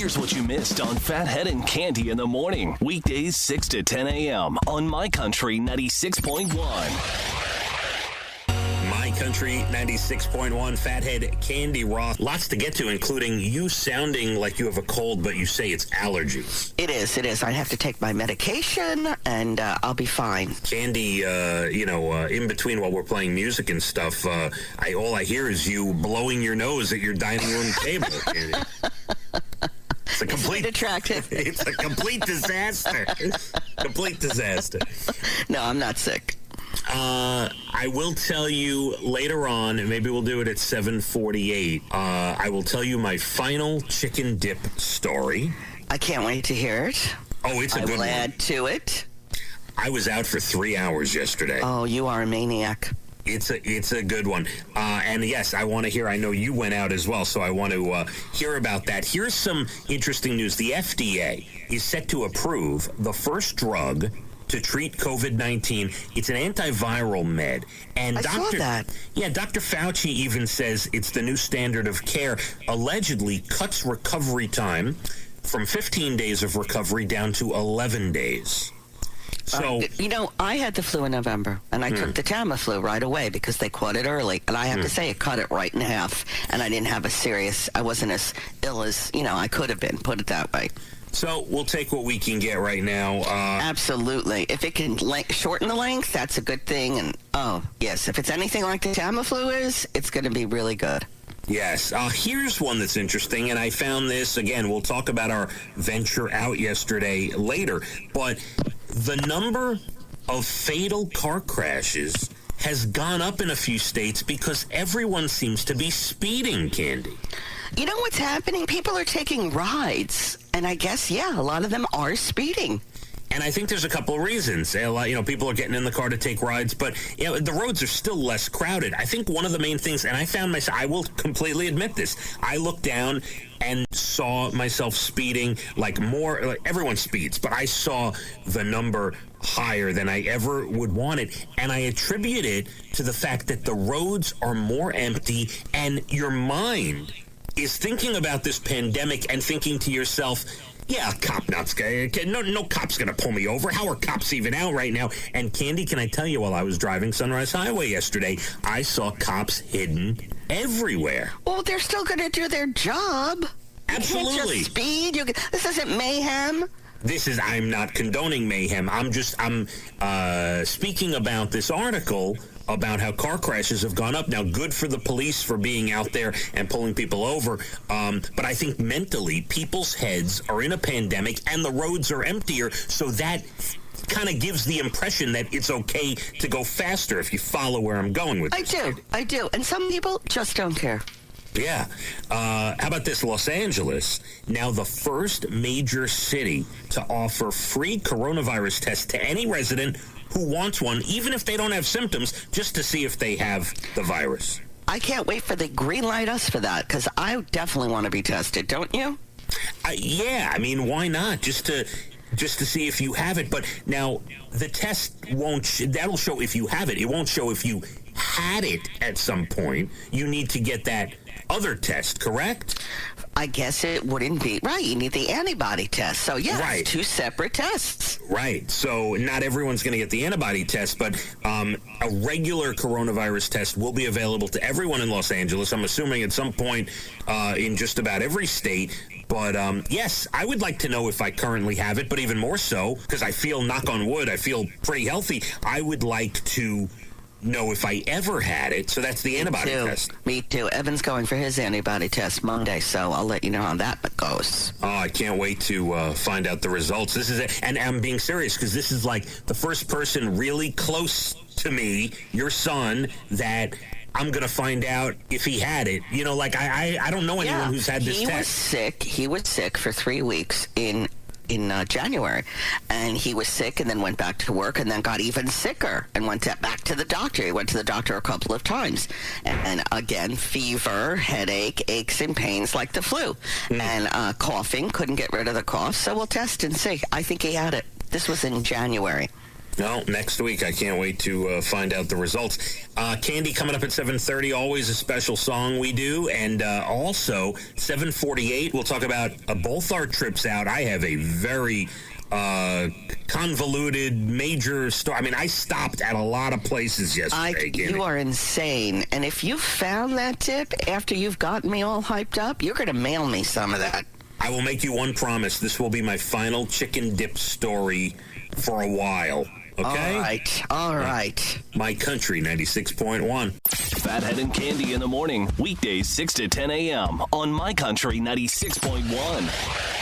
Here's what you missed on Phathead and Cande in the morning. Weekdays 6 to 10 a.m. on My Country 96.1. My Country 96.1, Phathead, Cande, Roth. Lots to get to, including you sounding like you have a cold, but you say it's allergies. It is. I have to take my medication, and I'll be fine. Cande, in between while we're playing music and stuff, all I hear is you blowing your nose at your dining room table, Cande. It's a complete attractive. It's a complete disaster. Complete disaster. No, I'm not sick. I will tell you later on, and maybe we'll do it at 7:48. I will tell you my final chicken dip story. I can't wait to hear it. Oh, it's a good one. I will add to it. I was out for 3 hours yesterday. Oh, you are a maniac. It's a good one. And yes, I want to hear, I know you went out as well, so I want to hear about that. Here's some interesting news. The FDA is set to approve the first drug to treat COVID-19. It's an antiviral med. And I saw that. Yeah, Dr. Fauci even says it's the new standard of care, allegedly cuts recovery time from 15 days of recovery down to 11 days. So, I had the flu in November, and I took the Tamiflu right away because they caught it early. And I have to say, it cut it right in half. And I didn't have I wasn't as ill as, I could have been, put it that way. So we'll take what we can get right now. Absolutely. If it can shorten the length, that's a good thing. And, yes, if it's anything like the Tamiflu is, it's going to be really good. Yes. Here's one that's interesting, and I found this, again, we'll talk about our venture out yesterday later, but the number of fatal car crashes has gone up in a few states because everyone seems to be speeding, Cande. You know what's happening? People are taking rides, and I guess, a lot of them are speeding. And I think there's a couple of reasons. People are getting in the car to take rides, but the roads are still less crowded. I think one of the main things, and I will completely admit this, I looked down and saw myself speeding everyone speeds, but I saw the number higher than I ever would want it. And I attribute it to the fact that the roads are more empty and your mind is thinking about this pandemic and thinking to yourself, no cop's gonna pull me over. How are cops even out right now? And Cande, can I tell you, while I was driving Sunrise Highway yesterday, I saw cops hidden everywhere. Well, they're still gonna do their job. Absolutely. You can't just speed. This isn't mayhem. I'm not condoning mayhem. I'm speaking about this article about how car crashes have gone up. Now, good for the police for being out there and pulling people over. But I think mentally, people's heads are in a pandemic and the roads are emptier. So that kind of gives the impression that it's okay to go faster, if you follow where I'm going with this. I do. And some people just don't care. Yeah. How about this? Los Angeles, now the first major city to offer free coronavirus tests to any resident who wants one, even if they don't have symptoms, just to see if they have the virus. I can't wait for the green light us for that, because I definitely want to be tested, don't you? Why not? Just to see if you have it. But now, the test that'll show if you have it. It won't show if you had it at some point. You need to get that other test, correct? I guess it wouldn't be. Right, you need the antibody test. So, right. It's two separate tests. Right. So, not everyone's going to get the antibody test, but a regular coronavirus test will be available to everyone in Los Angeles. I'm assuming at some point in just about every state. But, yes, I would like to know if I currently have it, but even more so, because I feel, knock on wood, I feel pretty healthy. I would like to know if I ever had it. So that's the antibody test. Me too. Evan's going for his antibody test Monday, so I'll let you know how that goes. Oh, I can't wait to find out the results. This is it. And I'm being serious because this is like the first person really close to me, your son, that I'm going to find out if he had it. I don't know anyone who's had this test. He was sick for 3 weeks in January, and he was sick and then went back to work and then got even sicker and went back to the doctor. He went to the doctor a couple of times, and again, fever, headache, aches and pains like the flu, and coughing, couldn't get rid of the cough. So we'll test and see. I think he had it. This was in January. Well, next week, I can't wait to find out the results. Candy coming up at 7:30, always a special song we do. And also, 7:48, we'll talk about both our trips out. I have a very convoluted, major story. I mean, I stopped at a lot of places yesterday. You are insane. And if you found that tip after you've gotten me all hyped up, you're going to mail me some of that. I will make you one promise. This will be my final chicken dip story for a while. Okay? All right. My Country 96.1. Phathead and Cande in the morning, weekdays 6 to 10 a.m. on My Country 96.1.